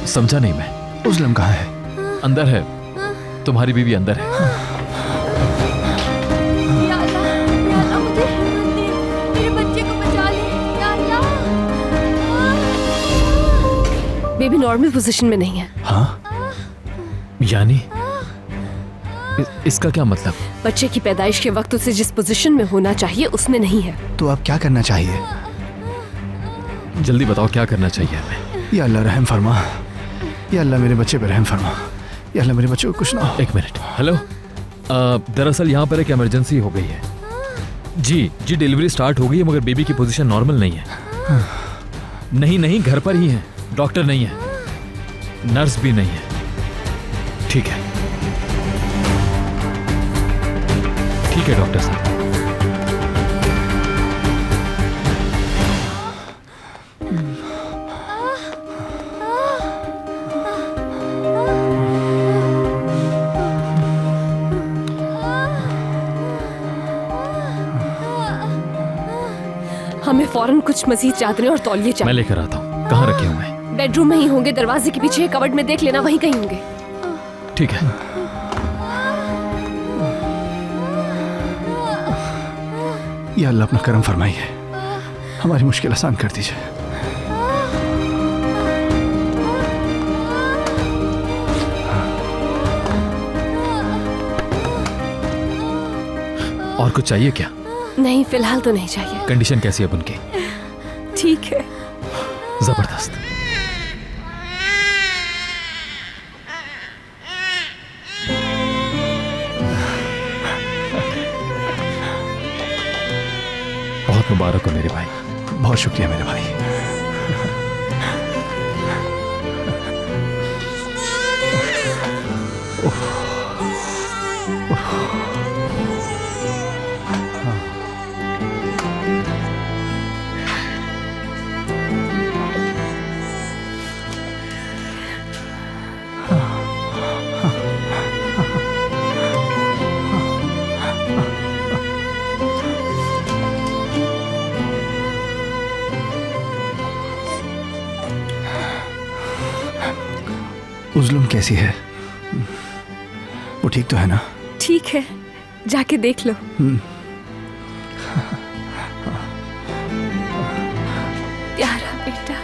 समझा नहीं मैं। उज़लम कहाँ है? अंदर है, तुम्हारी बीवी अंदर है। या अल्लाह मुझे हिम्मत दे, मेरे बच्चे को बचा ले या अल्लाह। बेबी नॉर्मल पोजीशन में नहीं है। हाँ? यानी इसका क्या मतलब? बच्चे की पैदाइश के वक्त उसे जिस पोजीशन में होना चाहिए उसमें नहीं है। तो अब क्या करना चाहिए? जल्दी बताओ क्या करना चाहिए हमें। या अल्लाह रहम फरमा, या अल्लाह मेरे बच्चे पे रहम फरमा, या अल्लाह मेरे बच्चे को कुछ ना हो। एक मिनट। हेलो, दरअसल यहाँ पर एक इमरजेंसी हो गई है। जी डिलीवरी स्टार्ट हो गई है, मगर बेबी की पोजीशन नॉर्मल नहीं है। नहीं, घर पर ही है, डॉक्टर नहीं है, नर्स भी नहीं है। ठीक है डॉक्टर साहब। हमें फौरन कुछ मजीद चादरें और तौलिए मैं चाहिए। लेकर आता हूँ। कहाँ रखे हुए हैं? बेडरूम में ही होंगे, दरवाजे के पीछे कबर्ड में देख लेना, वहीं कहीं होंगे। ठीक है। या अल्लाह अपना करम फरमाइए, हमारी मुश्किल आसान कर दीजिए। और कुछ चाहिए क्या? नहीं, फिलहाल तो नहीं चाहिए। कंडीशन कैसी है अब उनकी? ठीक है। जबरदस्त। बहुत मुबारक हो मेरे भाई। बहुत शुक्रिया मेरे भाई। उज़लम कैसी है? वो ठीक तो है ना? ठीक है, जाके देख लो। प्यारा बेटा।